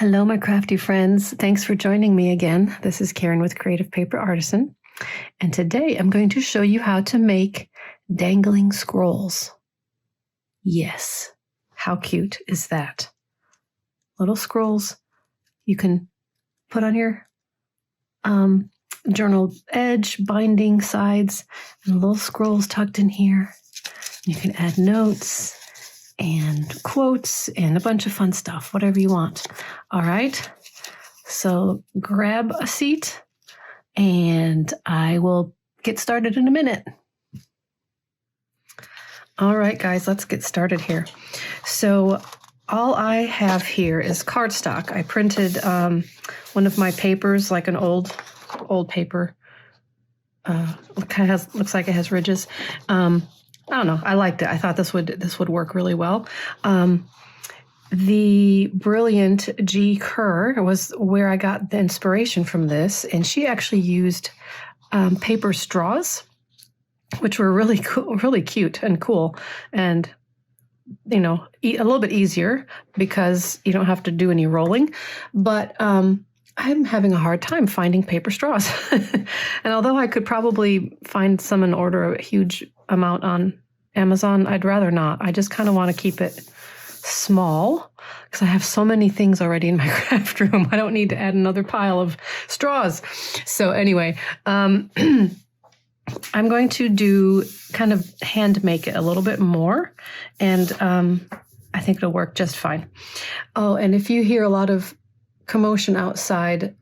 Hello, my crafty friends. Thanks for joining me again. This is Karen with Creative Paper Artisan. And today I'm going to show you how to make dangling scrolls. Yes, how cute is that? Little scrolls you can put on your journal edge, binding sides, and little scrolls tucked in here. You can add notes and quotes and a bunch of fun stuff, whatever you want. All right, so grab a seat and I will get started in a minute. All right, guys, let's get started here. So all I have here is cardstock. I printed one of my papers, like an old paper. Looks like it has ridges. I don't know. I liked it. I thought this would work really well. The brilliant G. Kerr was where I got the inspiration from this, and she actually used paper straws, which were really cool, really cute and cool, and a little bit easier because you don't have to do any rolling. But I'm having a hard time finding paper straws, and although I could probably find some and order a huge amount on Amazon, I'd rather not. I just kind of want to keep it small because I have so many things already in my craft room. I don't need to add another pile of straws. So anyway, I'm going to do kind of hand make it a little bit more, and I think it'll work just fine. Oh, and if you hear a lot of commotion outside,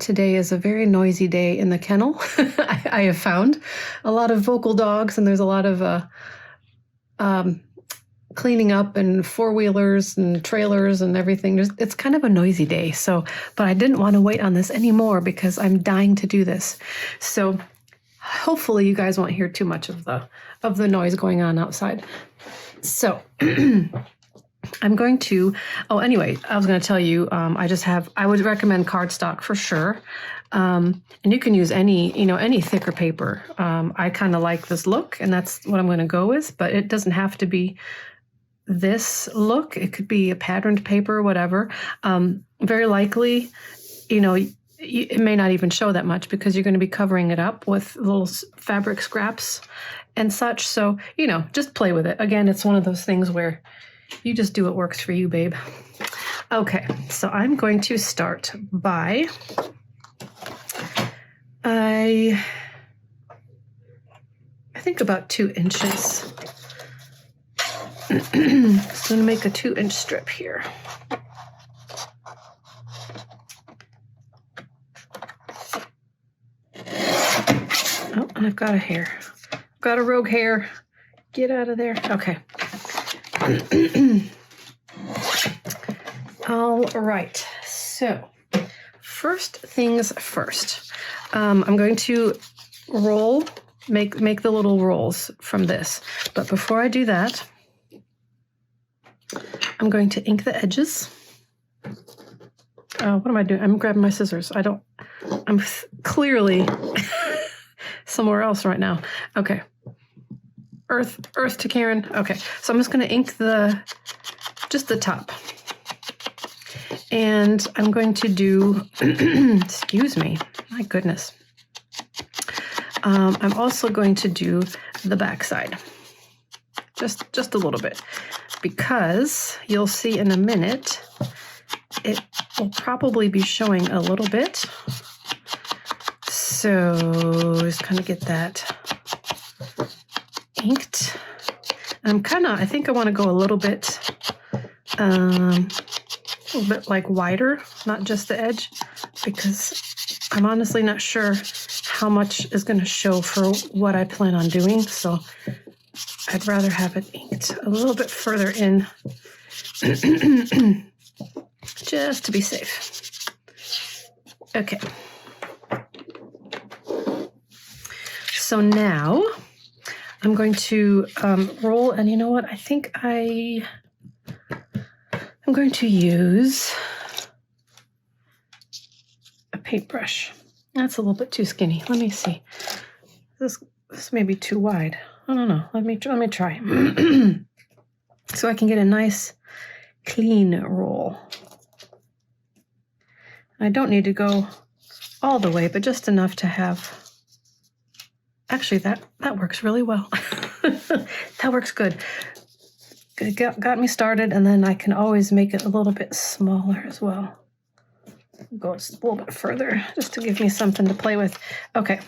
today is a very noisy day in the kennel. I have found a lot of vocal dogs, and there's a lot of cleaning up and four-wheelers and trailers and everything. It's kind of a noisy day. But I didn't want to wait on this anymore because I'm dying to do this. So hopefully you guys won't hear too much of the noise going on outside. So I'm going to, anyway, I was going to tell you, I would recommend cardstock for sure. And you can use any thicker paper. I kind of like this look, and that's what I'm going to go with, but it doesn't have to be this look. It could be a patterned paper, whatever. Very likely, it may not even show that much because you're going to be covering it up with little fabric scraps and such. So, just play with it. Again, it's one of those things where you just do what works for you, babe. Okay, so I'm going to start by, I think about 2 inches. Just going to make a 2-inch strip here. Oh, and I've got a hair. I've got a rogue hair. Get out of there. Okay. All right. So first things first. I'm going to make the little rolls from this. But before I do that, I'm going to ink the edges. What am I doing? I'm grabbing my scissors. I'm clearly somewhere else right now. Okay. Earth to Karen. Okay. So I'm just going to ink just the top. And I'm going to do, excuse me, my goodness. I'm also going to do the back side. Just a little bit, because you'll see in a minute, it will probably be showing a little bit. So just kind of get that inked. I think I want to go a little bit like wider, not just the edge, because I'm honestly not sure how much is going to show for what I plan on doing. So I'd rather have it inked a little bit further in just to be safe. Okay. So now I'm going to roll, and you know what? I think I'm going to use a paintbrush. That's a little bit too skinny. Let me see. This may be too wide. I don't know. Let me try. So I can get a nice clean roll. I don't need to go all the way, but just enough to have, actually that works really well. That works good. It got me started, and then I can always make it a little bit smaller as well. Go a little bit further just to give me something to play with. Okay,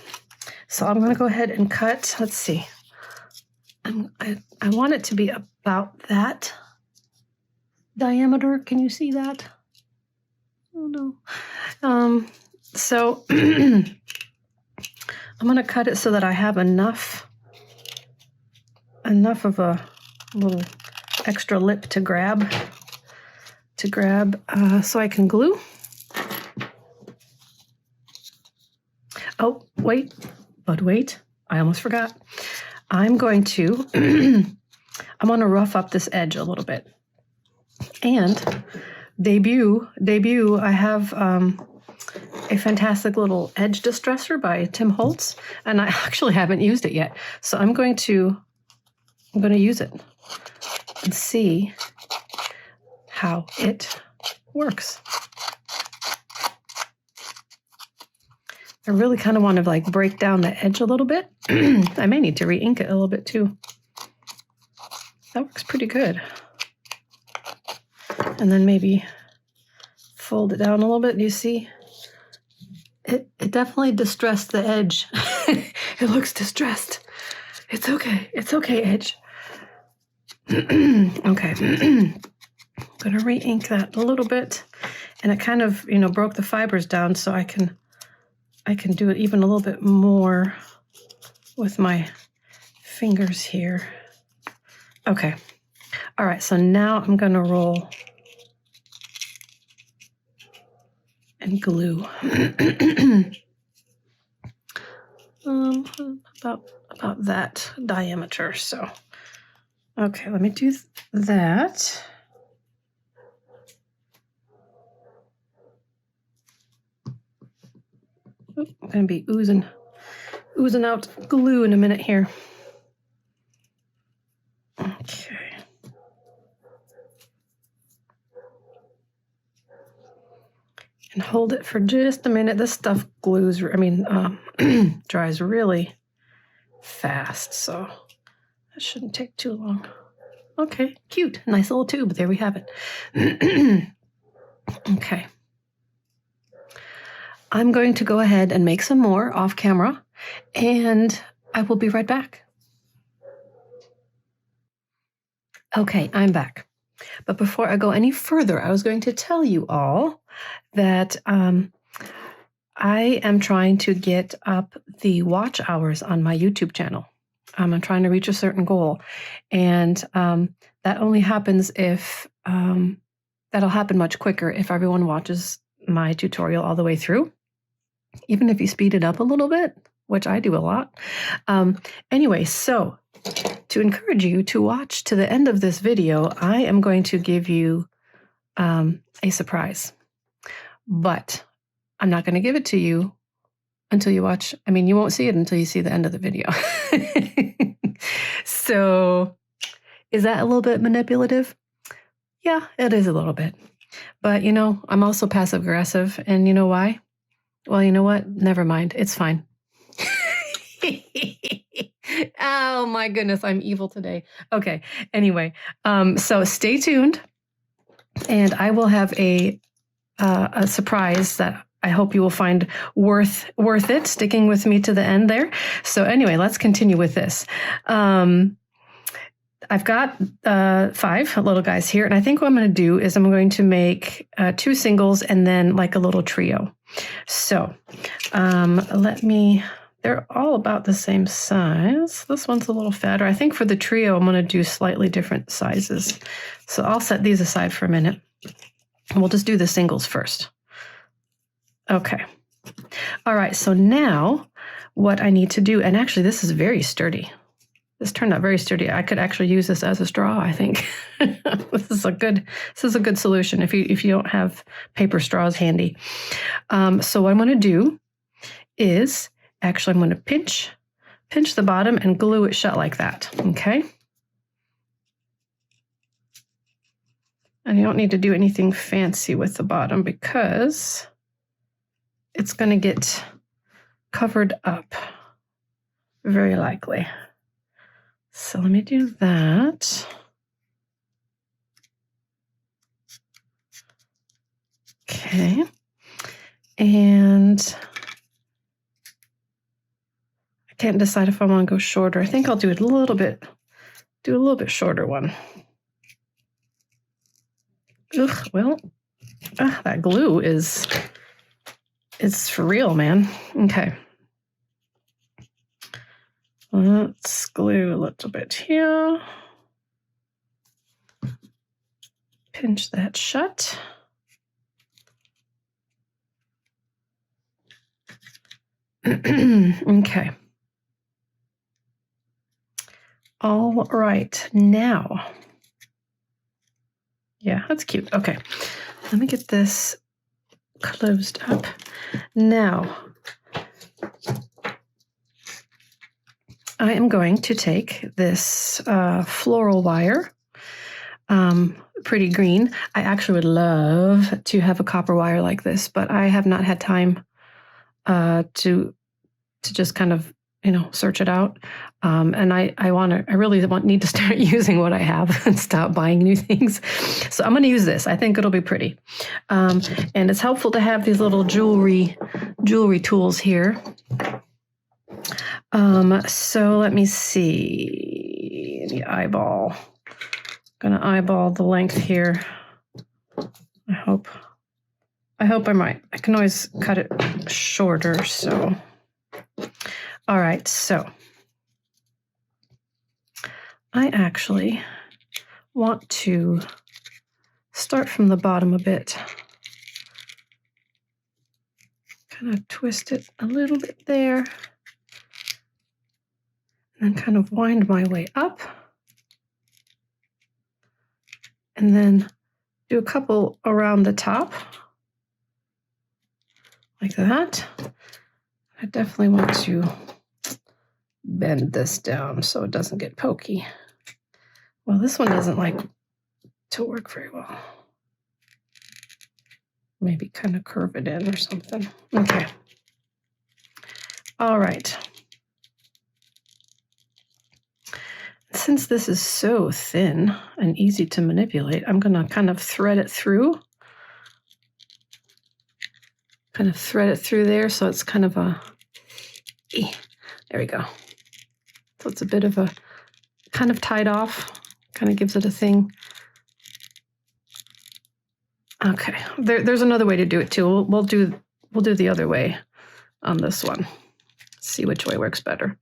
so I'm going to go ahead and cut. Let's see. I want it to be about that diameter. Can you see that? Oh no. So I'm going to cut it so that I have enough of a little extra lip to grab so I can glue. Oh, wait, I almost forgot. I'm going to rough up this edge a little bit. And debut, I have a fantastic little edge distresser by Tim Holtz, and I actually haven't used it yet. So I'm going to use it and see how it works. I really kind of want to like break down the edge a little bit. I may need to re-ink it a little bit too. That works pretty good. And then maybe fold it down a little bit. Do you see? It definitely distressed the edge. It looks distressed. It's okay. It's okay, edge. Okay. I'm going to re-ink that a little bit. And it kind of, broke the fibers down so I can do it even a little bit more with my fingers here. Okay. All right, so now I'm going to roll and glue. About that diameter. So, okay, let me do that. I'm going to be oozing out glue in a minute here. Okay. And hold it for just a minute. This stuff dries really fast, so that shouldn't take too long. Okay, cute. Nice little tube. There we have it. Okay. I'm going to go ahead and make some more off camera, and I will be right back. Okay, I'm back. But before I go any further, I was going to tell you all that I am trying to get up the watch hours on my YouTube channel. I'm trying to reach a certain goal, and that only happens if that'll happen much quicker if everyone watches my tutorial all the way through. Even if you speed it up a little bit, which I do a lot. Anyway, so to encourage you to watch to the end of this video, I am going to give you a surprise. But I'm not going to give it to you until you watch. I mean, you won't see it until you see the end of the video. So is that a little bit manipulative? Yeah, it is a little bit. But, I'm also passive aggressive. And you know why? Well, you know what? Never mind. It's fine. Oh my goodness, I'm evil today. Okay. Anyway, so stay tuned, and I will have a surprise that I hope you will find worth it, sticking with me to the end there. So anyway, let's continue with this. I've got 5 little guys here, and I think what I'm going to do is I'm going to make 2 singles and then like a little trio. So they're all about the same size. This one's a little fatter. I think for the trio, I'm going to do slightly different sizes. So I'll set these aside for a minute, and we'll just do the singles first. Okay. All right, so now what I need to do, and actually this is very sturdy. This turned out very sturdy. I could actually use this as a straw, I think. This is a good solution if you don't have paper straws handy. So what I'm going to do is actually I'm going to pinch the bottom and glue it shut like that. Okay. And you don't need to do anything fancy with the bottom because it's going to get covered up, very likely. So let me do that. Okay. And I can't decide if I want to go shorter. I think I'll do it a little bit shorter one. Ugh, well, that glue is for real, man. Okay. Let's glue a little bit here. Pinch that shut. Okay. All right, now. Yeah, that's cute. Okay, let me get this closed up. Now, I am going to take this floral wire, pretty green. I actually would love to have a copper wire like this, but I have not had time to just kind of, search it out. And I really need to start using what I have and stop buying new things. So I'm going to use this. I think it'll be pretty. And it's helpful to have these little jewelry tools here. So let me see the eyeball. I'm going to eyeball the length here. I hope I might. I can always cut it shorter. So, all right. So I actually want to start from the bottom a bit. Kind of twist it a little bit there. And then kind of wind my way up. And then do a couple around the top. Like that. I definitely want to bend this down so it doesn't get pokey. Well, this one doesn't like to work very well. Maybe kind of curve it in or something. Okay. All right. Since this is so thin and easy to manipulate, I'm going to kind of thread it through. Kind of thread it through there so it's kind of a, there we go. So it's a bit of a, kind of tied off, kind of gives it a thing. Okay, there's another way to do it too. We'll do the other way on this one. See which way works better.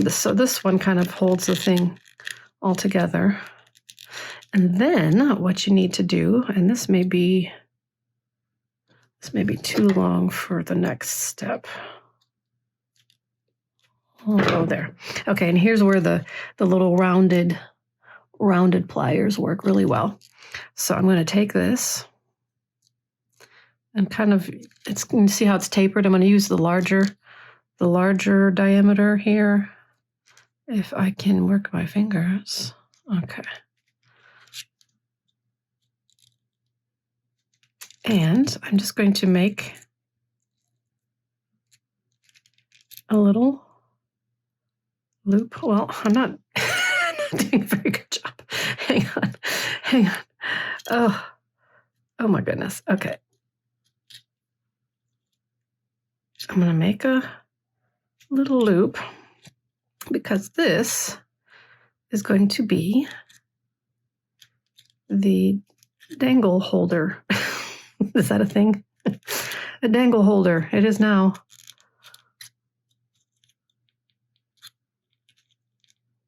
So this one kind of holds the thing all together. And then what you need to do, and this may be too long for the next step. We'll go there. Okay, and here's where the little rounded pliers work really well. So I'm going to take this and kind of, you can see how it's tapered. I'm going to use the larger diameter here, if I can work my fingers. Okay. And I'm just going to make a little loop. Well, I'm not doing a very good job. Hang on. Oh my goodness. Okay. I'm going to make a little loop because this is going to be the dangle holder. Is that a thing? A dangle holder. It is now.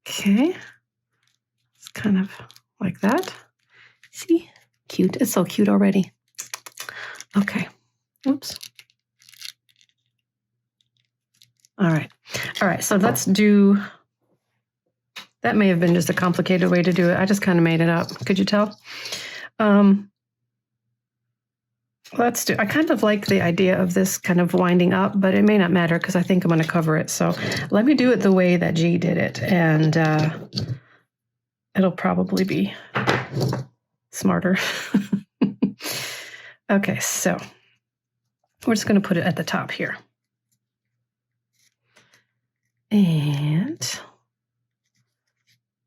Okay. It's kind of like that. See? Cute. It's so cute already. Okay. Oops. All right. So let's do, that may have been just a complicated way to do it. I just kind of made it up. Could you tell? Let's do, I kind of like the idea of this kind of winding up, but it may not matter because I think I'm going to cover it. So let me do it the way that G did it, and it'll probably be smarter. Okay, so We're just going to put it at the top here. And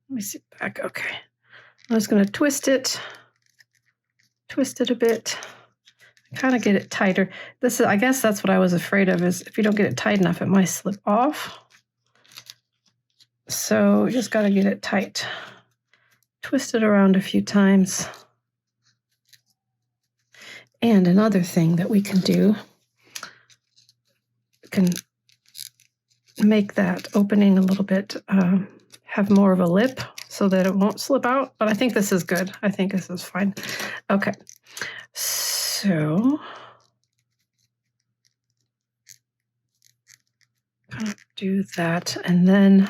let me see back. Okay. I'm just going to twist it a bit, kind of get it tighter. I guess that's what I was afraid of, is if you don't get it tight enough, it might slip off. So you just got to get it tight. Twist it around a few times. And another thing that we can do, we can make that opening a little bit, have more of a lip so that it won't slip out. But I think this is good. I think this is fine. Okay. So kind of do that. And then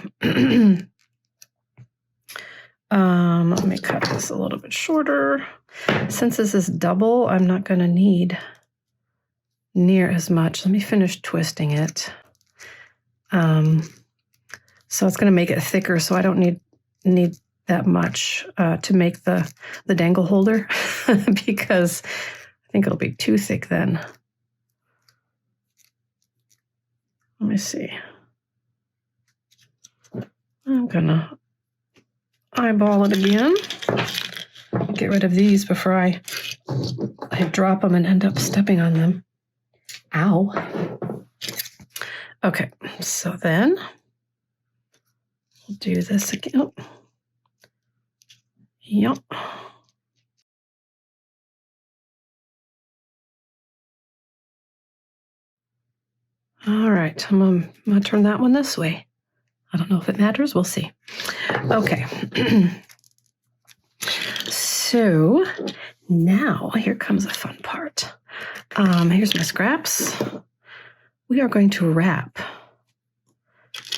let me cut this a little bit shorter. Since this is double, I'm not going to need near as much. Let me finish twisting it. So it's going to make it thicker, so I don't need that much to make the dangle holder because I think it'll be too thick then. Let me see. I'm going to eyeball it again. Get rid of these before I drop them and end up stepping on them. Ow. Okay, so then we'll do this again. Oh. Yep. All right, I'm gonna turn that one this way. I don't know if it matters. We'll see. Okay. So now here comes a fun part. Here's my scraps. We are going to wrap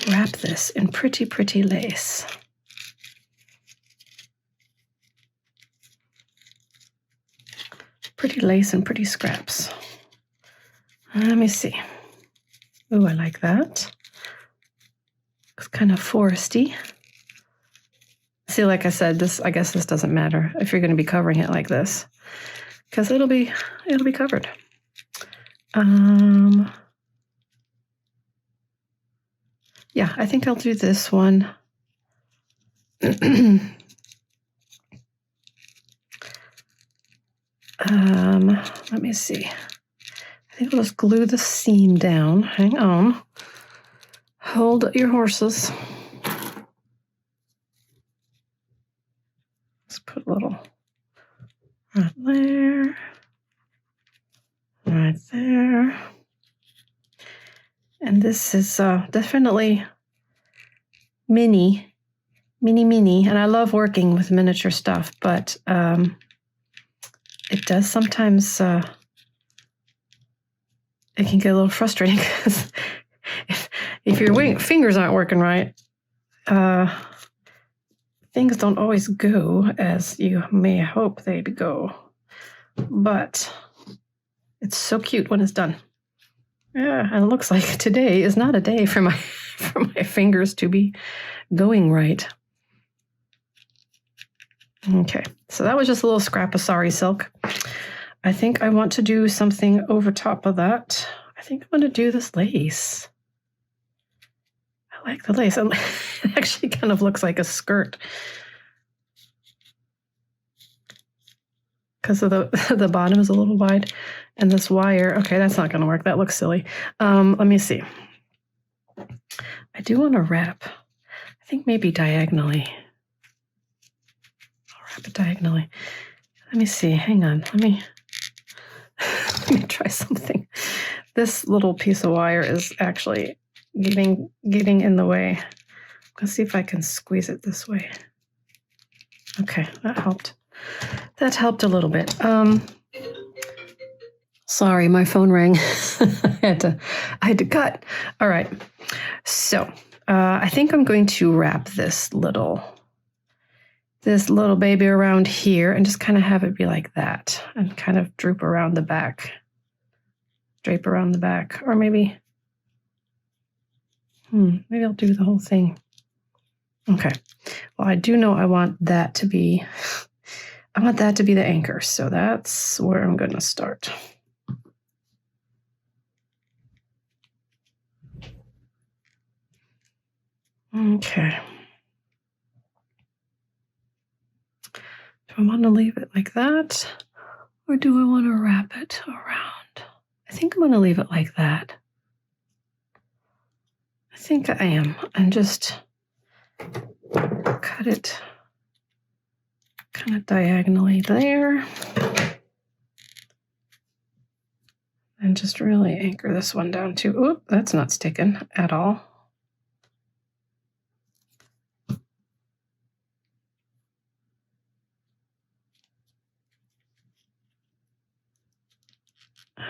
this in pretty, pretty lace. Pretty lace and pretty scraps. Let me see. Ooh, I like that. It's kind of foresty. See, like I said, I guess this doesn't matter if you're going to be covering it like this, because it'll be covered. Yeah, I think I'll do this one. Let me see. I think I'll just glue the seam down. Hang on. Hold your horses. Let's put a little right there. Right there. And this is definitely mini. And I love working with miniature stuff, but it does sometimes, it can get a little frustrating because if your fingers aren't working right, things don't always go as you may hope they'd go. But it's so cute when it's done. Yeah, and it looks like today is not a day for my fingers to be going right. Okay, so that was just a little scrap of sari silk. I think I want to do something over top of that. I think I'm going to do this lace. I like the lace. It actually kind of looks like a skirt because of the bottom is a little wide, and this wire. Okay, that's not going to work. That looks silly. Let me see. I do want to wrap. I think maybe diagonally. I'll wrap it diagonally. Let me see. Hang on. Let me try something. This little piece of wire is actually getting in the way. Let's see if I can squeeze it this way. Okay, that helped. That helped a little bit. Sorry, my phone rang. I had to cut. All right. So I think I'm going to wrap this little baby around here and just kind of have it be like that and kind of drape around the back. Or maybe I'll do the whole thing. Okay. Well, I do know I want that to be the anchor. So that's where I'm going to start. Okay. Do I want to leave it like that? Or do I want to wrap it around? I think I'm going to leave it like that. I think I am. And just cut it kind of diagonally there. And just really anchor this one down too. Oop, that's not sticking at all.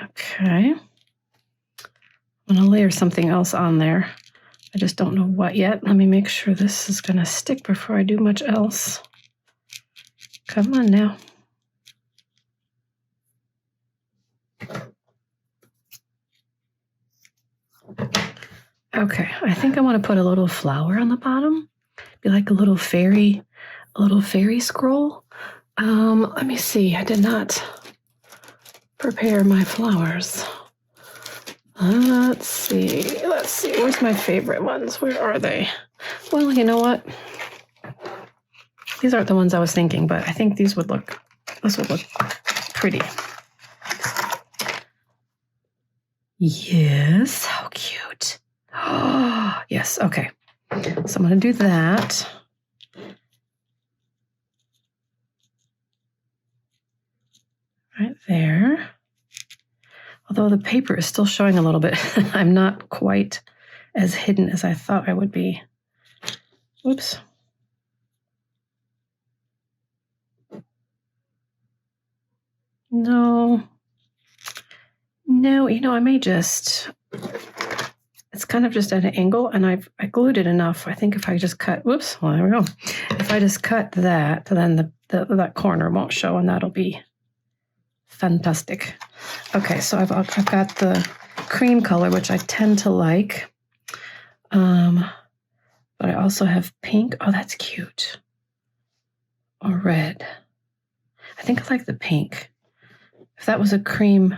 Okay. I'm going to layer something else on there. I just don't know what yet. Let me make sure this is going to stick before I do much else. Come on now. Okay, I think I want to put a little flower on the bottom. Be like a little fairy scroll. Let me see. I did not prepare my flowers. Let's see. Where's my favorite ones? Where are they? Well, you know what? These aren't the ones I was thinking, but I think this would look pretty. Yes, how cute. Oh, yes, okay. So I'm going to do that. Right there. Although the paper is still showing a little bit. I'm not quite as hidden as I thought I would be. Oops. No, you know, I may just, it's kind of just at an angle, and I glued it enough. I think if I just cut, whoops, well, there we go. If I just cut that, then that corner won't show, and that'll be fantastic. Okay, so I've got the cream color, which I tend to like. But I also have pink. Oh, that's cute. Or red. I think I like the pink. If that was a cream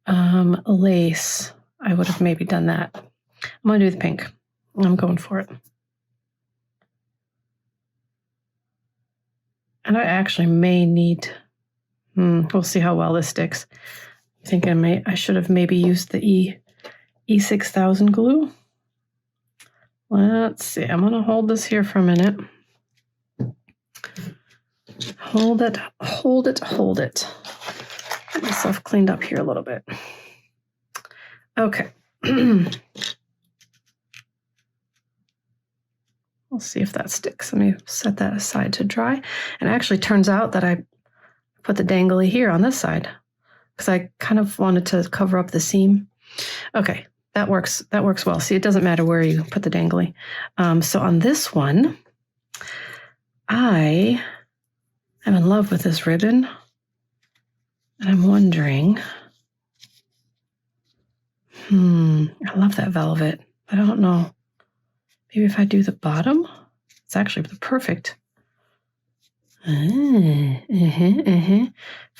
lace, I would have maybe done that. I'm going to do the pink. I'm going for it. And I actually may need, we'll see how well this sticks. I think I should have maybe used the E6000 glue. Let's see. I'm going to hold this here for a minute. Hold it. Get myself cleaned up here a little bit. Okay. We'll see if that sticks. Let me set that aside to dry. And it actually turns out that I put the dangly here on this side because I kind of wanted to cover up the seam. Okay, that works well. See, it doesn't matter where you put the dangly. So on this one, I am in love with this ribbon. And I'm wondering, I love that velvet. I don't know. Maybe if I do the bottom, it's actually the perfect. If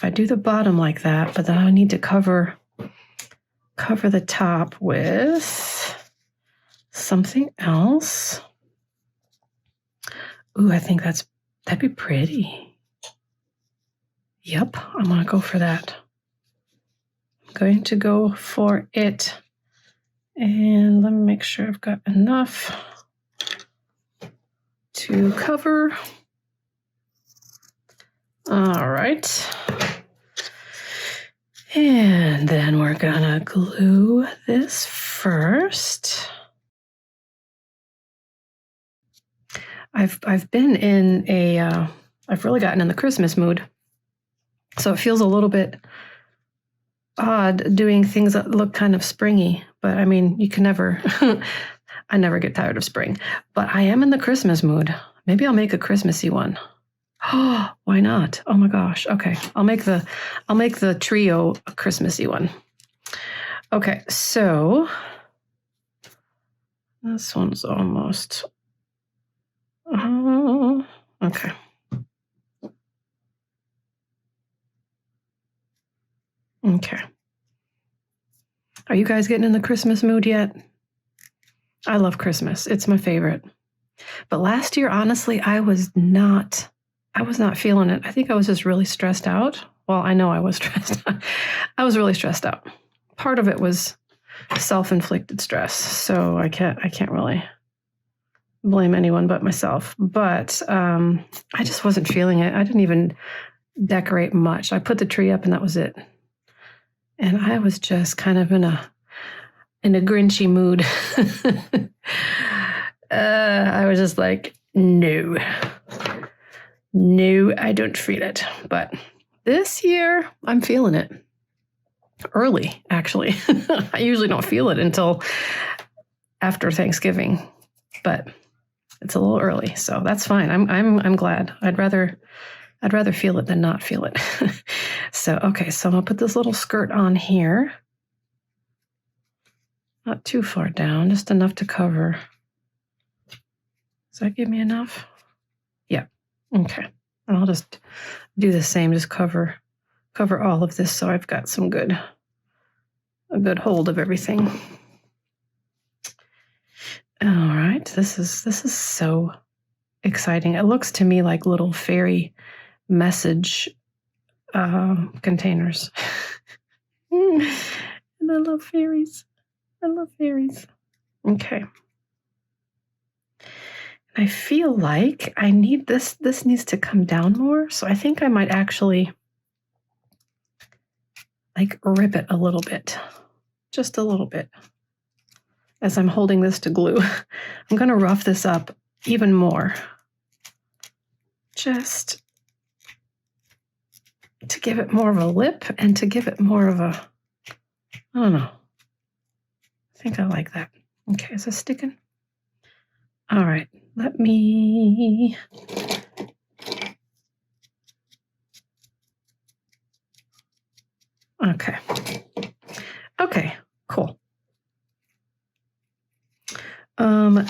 I do the bottom like that, but then I need to cover the top with something else. Ooh, I think that'd be pretty. Yep, I'm gonna go for that. I'm going to go for it. And let me make sure I've got enough to cover. All right. And then we're gonna glue this first. I've been in I've really gotten in the Christmas mood. So it feels a little bit odd doing things that look kind of springy, but I mean, you can never, I never get tired of spring, but I am in the Christmas mood. Maybe I'll make a Christmassy one. Oh, why not? Oh my gosh. Okay. I'll make the trio a Christmassy one. Okay. So this one's almost, okay. Okay. Are you guys getting in the Christmas mood yet? I love Christmas. It's my favorite. But last year, honestly, I was not feeling it. I think I was just really stressed out. Well, I know I was stressed out. I was really stressed out. Part of it was self-inflicted stress, so I can't really blame anyone but myself. But I just wasn't feeling it. I didn't even decorate much. I put the tree up and that was it. And I was just kind of in a Grinchy mood. I was just like, no, I don't feel it. But this year, I'm feeling it. Early, actually. I usually don't feel it until after Thanksgiving, but it's a little early, so that's fine. I'm glad. I'd rather feel it than not feel it. So okay, so I'm gonna put this little skirt on here. Not too far down, just enough to cover. Does that give me enough? Yeah. Okay. And I'll just do the same, just cover all of this so I've got a good hold of everything. All right. This is so exciting. It looks to me like little fairy message containers. And I love fairies. Okay. I feel like I need this needs to come down more. So I think I might actually like rip it a little bit, just a little bit. As I'm holding this to glue, I'm going to rough this up even more. Just to give it more of a lip and to give it more of a, I don't know. I think I like that. Okay, is this sticking? All right, let me... Okay, cool.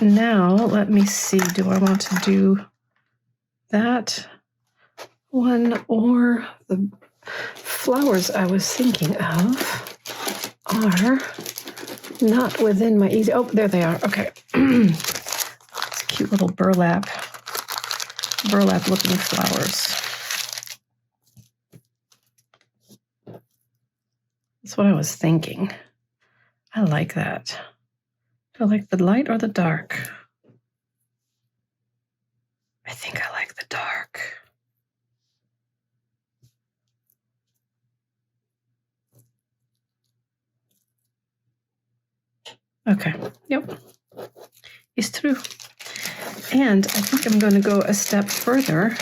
Now let me see, do I want to do that one or the flowers I was thinking of are not within my easy, oh, there they are, okay. It's cute little burlap looking flowers. That's what I was thinking. I like that. Do I like the light or the dark? I think I like the dark. Okay, yep, it's true. And I think I'm going to go a step further.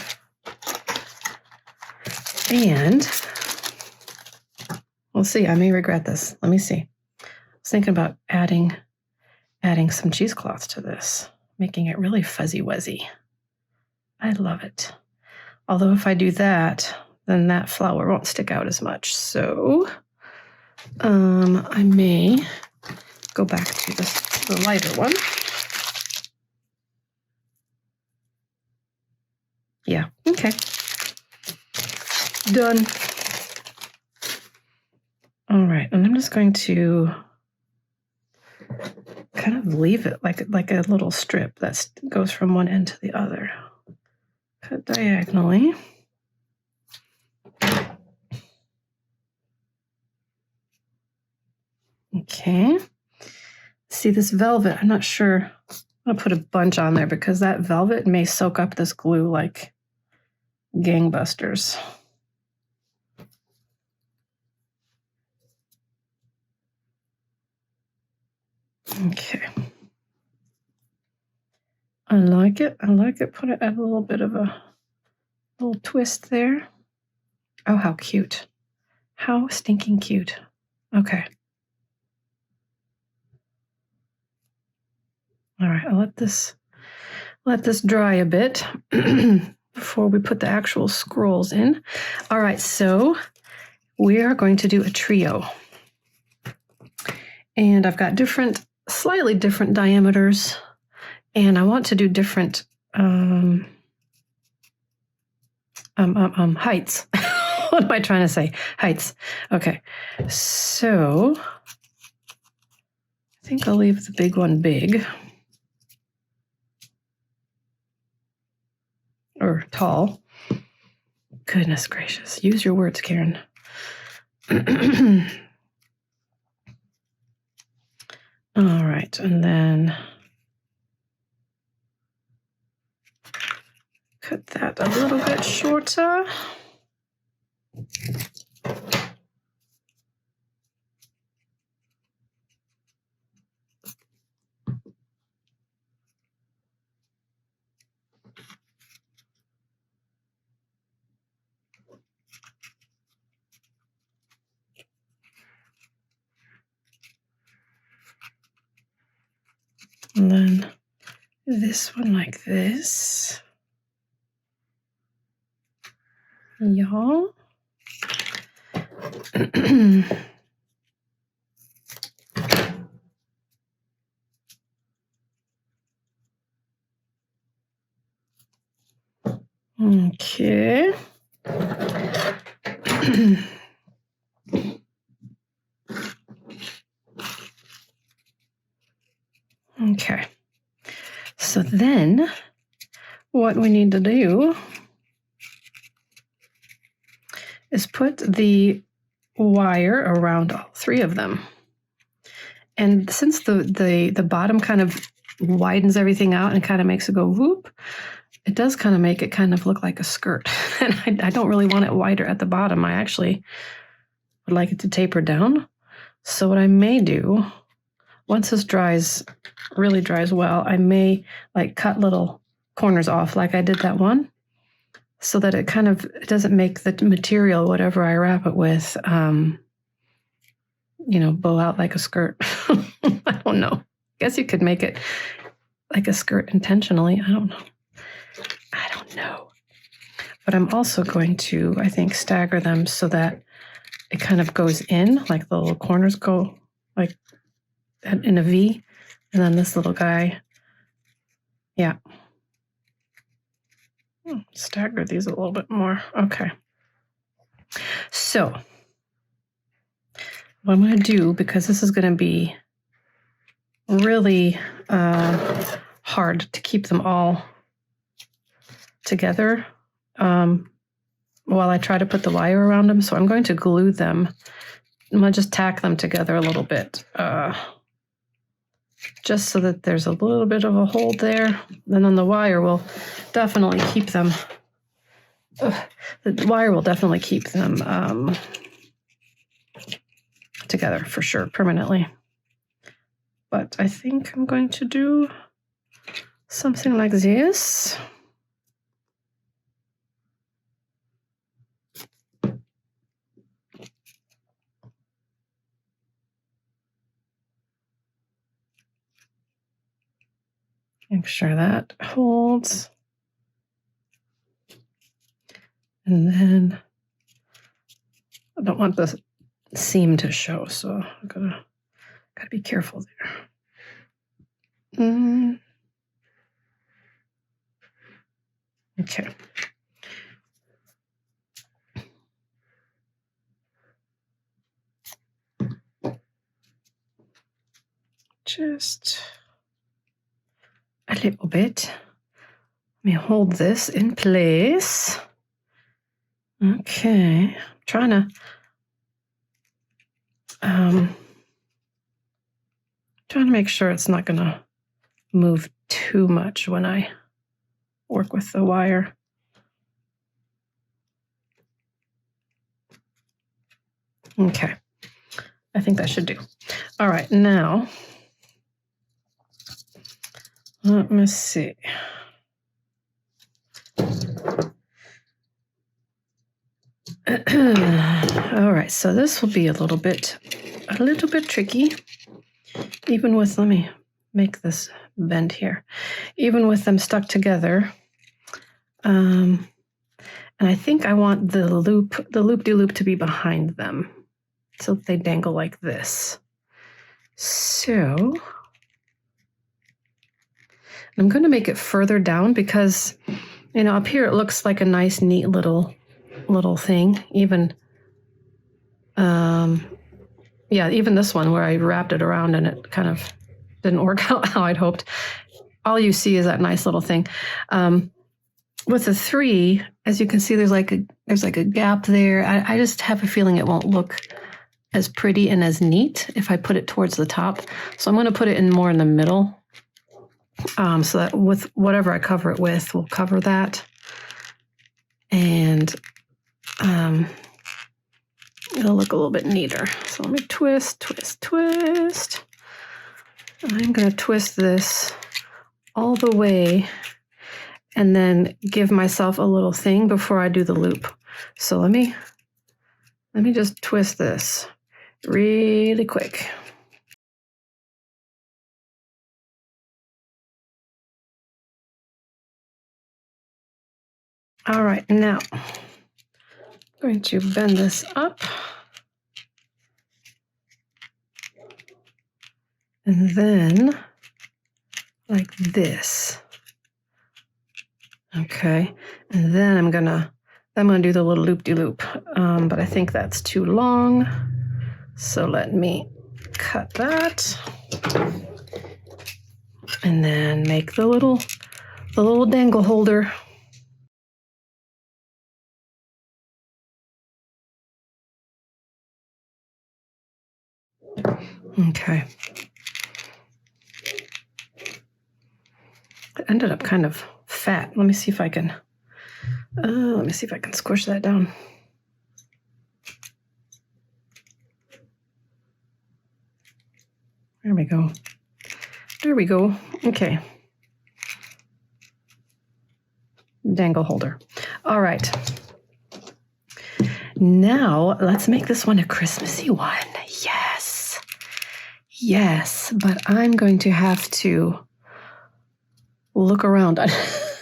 And we'll see, I may regret this. Let me see. I was thinking about adding some cheesecloth to this, making it really fuzzy wuzzy. I love it. Although if I do that, then that flower won't stick out as much. So I may go back to the lighter one. Yeah, okay. Done. All right, and I'm just going to kind of leave it like a little strip that goes from one end to the other. Cut diagonally. Okay. See this velvet, I'm not sure. I'm going to put a bunch on there because that velvet may soak up this glue like gangbusters. Okay. I like it. Put it at a little bit of a little twist there. Oh, how cute. How stinking cute. Okay. All right, I'll let this dry a bit before we put the actual scrolls in. All right, so we are going to do a trio. And I've got slightly different diameters, and I want to do different heights. What am I trying to say? Heights. Okay, so I think I'll leave the big one big. Or tall. Goodness gracious. Use your words, Karen. All right, and then cut that a little bit shorter. And then this one like this. Y'all. Okay. Okay. So then what we need to do is put the wire around all three of them. And since the bottom kind of widens everything out and kind of makes it go whoop, it does kind of make it kind of look like a skirt. And I don't really want it wider at the bottom. I actually would like it to taper down. So what I may do, once this really dries well, I may like cut little corners off like I did that one, so that it doesn't make the material, whatever I wrap it with, bow out like a skirt. I don't know. I guess you could make it like a skirt intentionally. I don't know. But I'm also going to, I think, stagger them so that it kind of goes in, like the little corners go like in a V. And then this little guy, yeah. Stagger these a little bit more. Okay. So what I'm going to do, because this is going to be really hard to keep them all together while I try to put the wire around them, so I'm going to glue them. I'm going to just tack them together a little bit, just so that there's a little bit of a hold there. And then the wire will definitely keep them. The wire will definitely keep them together for sure, permanently. But I think I'm going to do something like this. Make sure that holds. And then I don't want the seam to show, so I'm gotta be careful there. Okay. Just a little bit. Let me hold this in place. Okay. I'm trying to make sure it's not going to move too much when I work with the wire. Okay. I think that should do. All right. Now, let me see. All right, so this will be a little bit tricky, even with, let me make this bend here, even with them stuck together. And I think I want the loop-de-loop to be behind them, so they dangle like this. So I'm going to make it further down because, up here it looks like a nice, neat little thing. Even, yeah, even this one where I wrapped it around and it kind of didn't work out how I'd hoped. All you see is that nice little thing. With the 3, as you can see, there's like a gap there. I just have a feeling it won't look as pretty and as neat if I put it towards the top. So I'm going to put it in more in the middle, so that with whatever I cover it with, will cover that. And it'll look a little bit neater. So let me twist, twist, twist. I'm going to twist this all the way and then give myself a little thing before I do the loop. So let me just twist this really quick. All right, now I'm going to bend this up. And then like this. Okay, and then I'm gonna do the little loop-de-loop, but I think that's too long. So let me cut that, and then make the little dangle holder. Okay. It ended up kind of fat. Let me see if I can. Squish that down. There we go. There we go. Okay. Dangle holder. All right. Now let's make this one a Christmassy one. Yes. Yes, but I'm going to have to look around.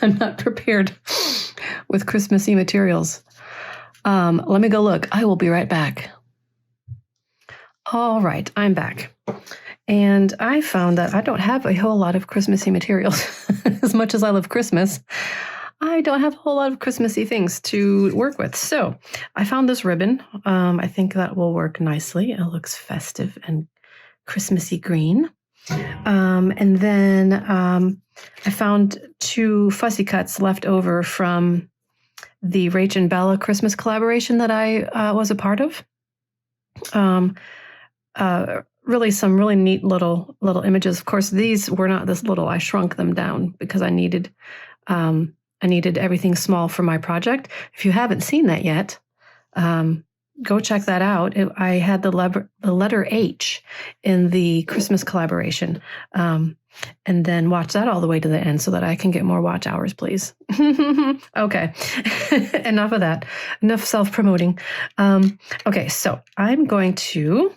I'm not prepared with Christmassy materials. Let me go look. I will be right back. All right, I'm back. And I found that I don't have a whole lot of Christmassy materials. As much as I love Christmas, I don't have a whole lot of Christmassy things to work with. So I found this ribbon. I think that will work nicely. It looks festive and Christmassy green. And then I found 2 fussy cuts left over from the Rach and Bella Christmas collaboration that I was a part of. Really some really neat little images. Of course, these were not this little. I shrunk them down because I needed everything small for my project. If you haven't seen that yet, go check that out. I had the letter H in the Christmas collaboration. And then watch that all the way to the end so that I can get more watch hours, please. Okay, enough of that. Enough self-promoting. Okay, so I'm going to,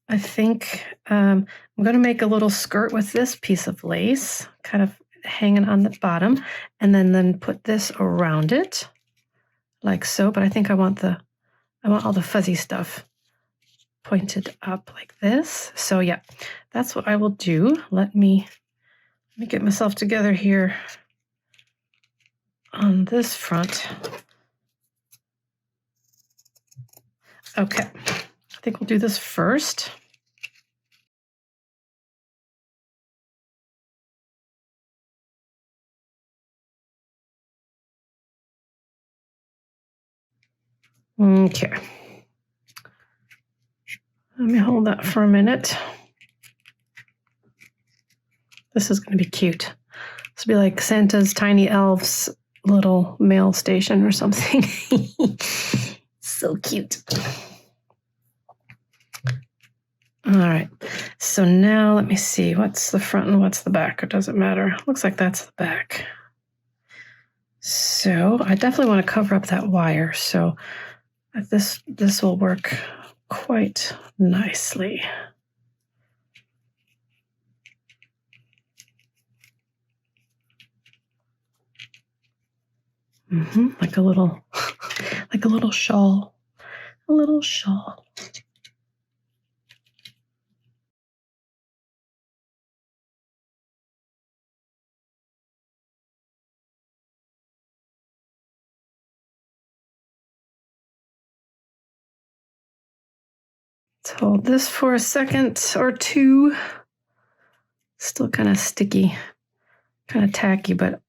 I think I'm going to make a little skirt with this piece of lace, kind of hanging on the bottom, and then put this around it, like so. But I think I want all the fuzzy stuff pointed up like this. So yeah, that's what I will do. Let me get myself together here on this front. Okay, I think we'll do this first. Okay. Let me hold that for a minute. This is going to be cute. This will be like Santa's tiny elves little mail station or something. So cute. All right. So now let me see. What's the front and what's the back? Or does it matter? Looks like that's the back. So I definitely want to cover up that wire. So this will work quite nicely. Like a little shawl. A little shawl. Let's hold this for a second or two. Still kind of sticky, kind of tacky, but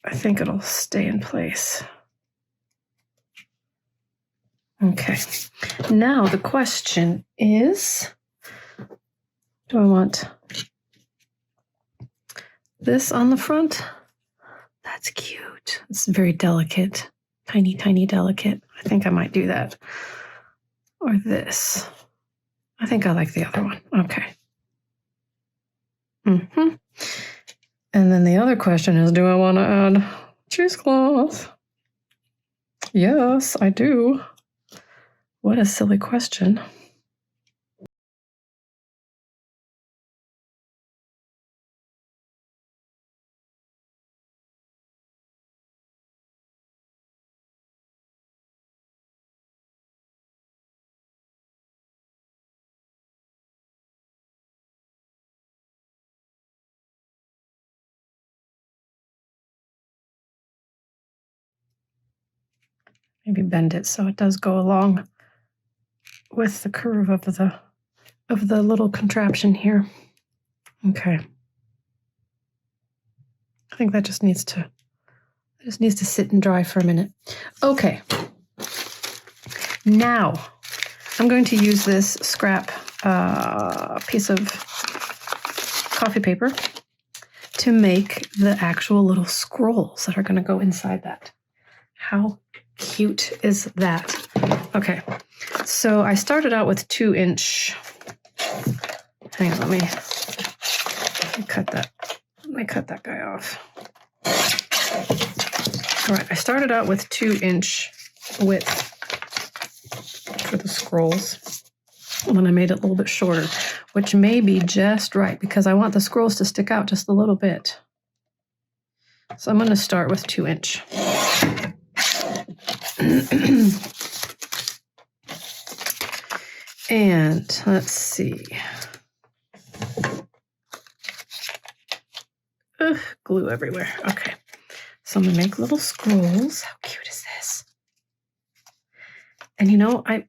I think it'll stay in place. Okay, now the question is, do I want this on the front? That's cute. It's very delicate, tiny, tiny delicate. I think I might do that. Or this. I think I like the other one. Okay. And then the other question is, do I want to add cheesecloth? Yes, I do. What a silly question. Maybe bend it so it does go along with the curve of the little contraption here. Okay. I think that just needs to sit and dry for a minute. Okay. Now I'm going to use this scrap piece of coffee paper to make the actual little scrolls that are going to go inside that. How cute is that? Okay, so I started out with 2-inch. Hang on, let me cut that. Let me cut that guy off. All right, I started out with 2-inch width for the scrolls, and then I made it a little bit shorter, which may be just right because I want the scrolls to stick out just a little bit. So I'm going to start with 2-inch. And let's see. Glue everywhere. Okay. So I'm going to make little scrolls. How cute is this? And you know, I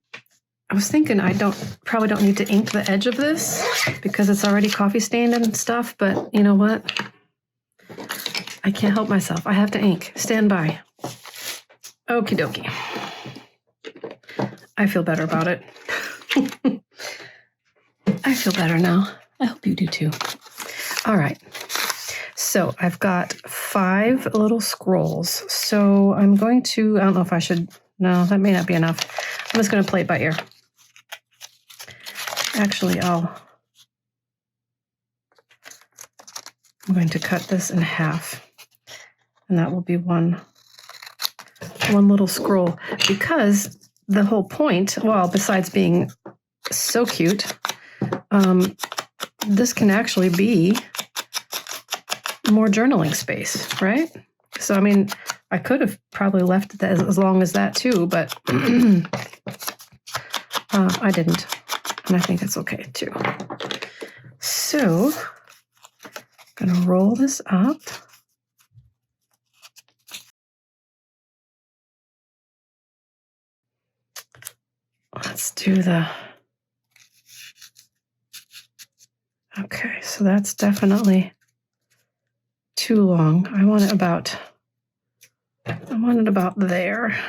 was thinking I probably don't need to ink the edge of this because it's already coffee stained and stuff, but you know what? I can't help myself. I have to ink. Stand by. Okie dokie. I feel better about it. I feel better now. I hope you do too. All right. So I've got 5 little scrolls. So I'm going to, I don't know if I should, no, that may not be enough. I'm just going to play it by ear. Actually, I'm going to cut this in half. And that will be one little scroll, because the whole point, well, besides being so cute, this can actually be more journaling space, right? So, I mean, I could have probably left it as long as that too, but I didn't. And I think that's okay too. So, I'm going to roll this up. Let's do okay, so that's definitely too long. I want it about there.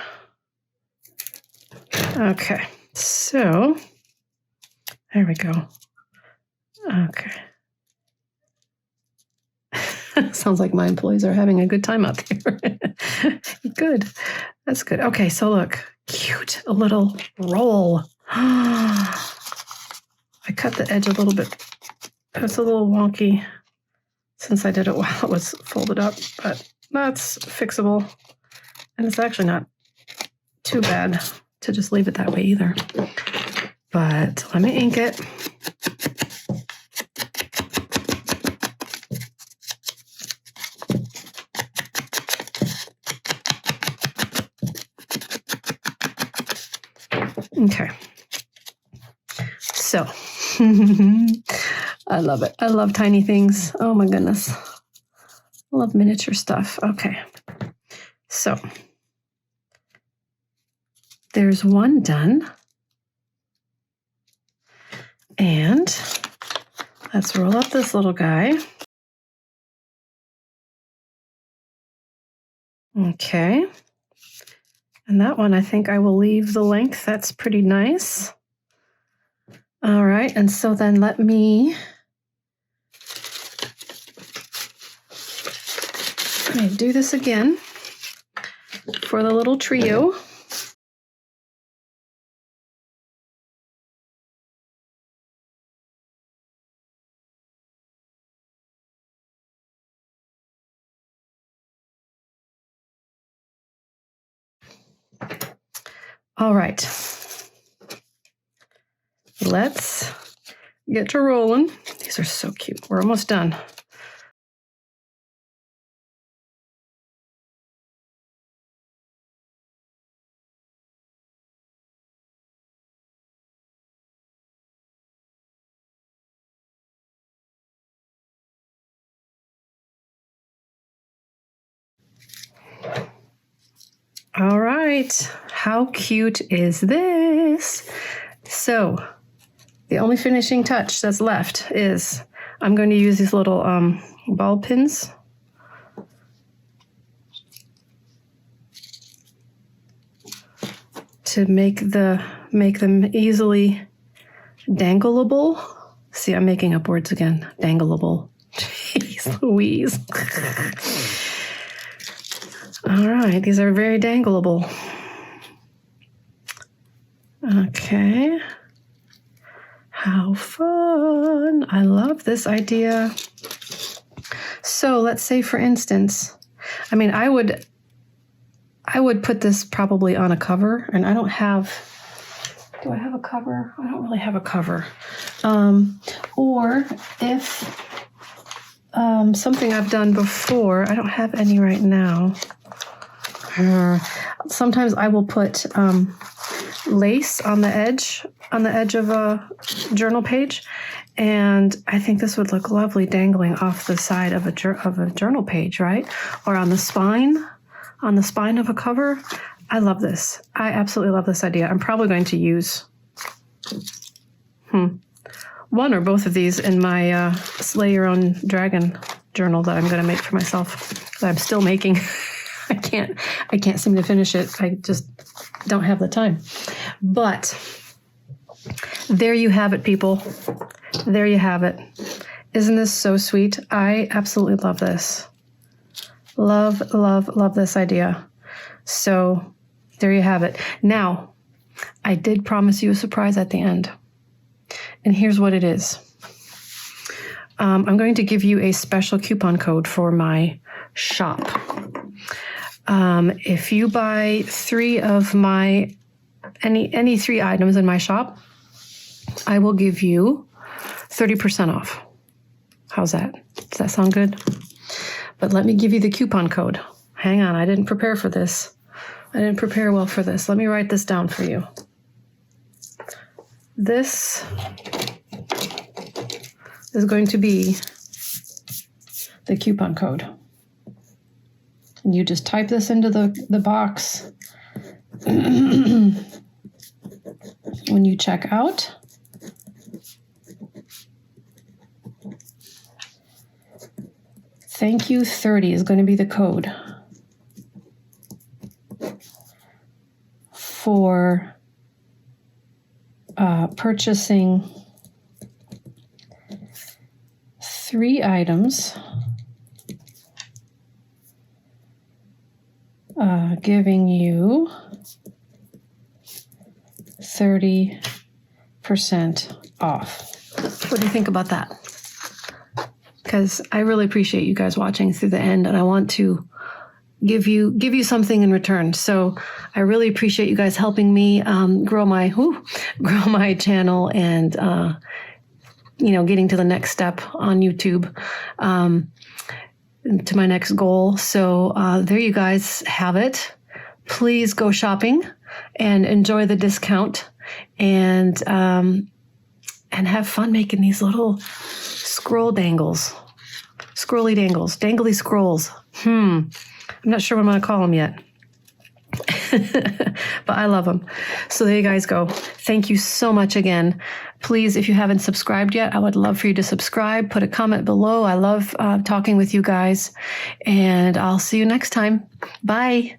Okay, so there we go. Okay. Sounds like my employees are having a good time out there. Good. That's good. Okay, so look, cute, a little roll. I cut the edge a little bit. It's a little wonky since I did it while it was folded up, but that's fixable. And it's actually not too bad to just leave it that way either. But let me ink it. Okay. So, I love it. I love tiny things. Oh my goodness. I love miniature stuff. Okay. So, there's one done. And let's roll up this little guy. Okay. And that one, I think I will leave the length. That's pretty nice. All right. And so then let me do this again for the little trio. All right. Let's get to rolling. These are so cute. We're almost done. All right. How cute is this? So the only finishing touch that's left is I'm going to use these little ball pins. To make them easily dangleable. See, I'm making up words again. Dangleable. Jeez Louise. All right, these are very dangleable. Okay. How fun. I love this idea. So let's say, for instance, I mean, I would put this probably on a cover, and I don't have, do I have a cover? I don't really have a cover. Or if something I've done before, I don't have any right now. Sometimes I will put lace on the edge of a journal page, and I think this would look lovely dangling off the side of a journal page, right? Or on the spine of a cover. I love this. I absolutely love this idea. I'm probably going to use one or both of these in my Slay Your Own Dragon journal that I'm going to make for myself, that I'm still making. I can't seem to finish it. I just don't have the time. But there you have it, people. There you have it. Isn't this so sweet? I absolutely love this. Love, love, love this idea. So there you have it. Now, I did promise you a surprise at the end. And here's what it is. I'm going to give you a special coupon code for my shop. If you buy any three items in my shop, I will give you 30% off. How's that? Does that sound good? But let me give you the coupon code. Hang on, I didn't prepare for this. I didn't prepare well for this. Let me write this down for you. This is going to be the coupon code. And you just type this into the box when you check out. Thank you 30 is going to be the code for purchasing 3 items, giving you 30% off. What do you think about that? Because I really appreciate you guys watching through the end, and I want to give you something in return. So I really appreciate you guys helping me grow my channel and getting to the next step on YouTube, to my next goal. So there you guys have it. Please go shopping and enjoy the discount, and have fun making these little scroll dangles. Scrolly dangles. Dangly scrolls. I'm not sure what I'm going to call them yet. But I love them. So there you guys go. Thank you so much again. Please, if you haven't subscribed yet, I would love for you to subscribe. Put a comment below. I love talking with you guys. And I'll see you next time. Bye.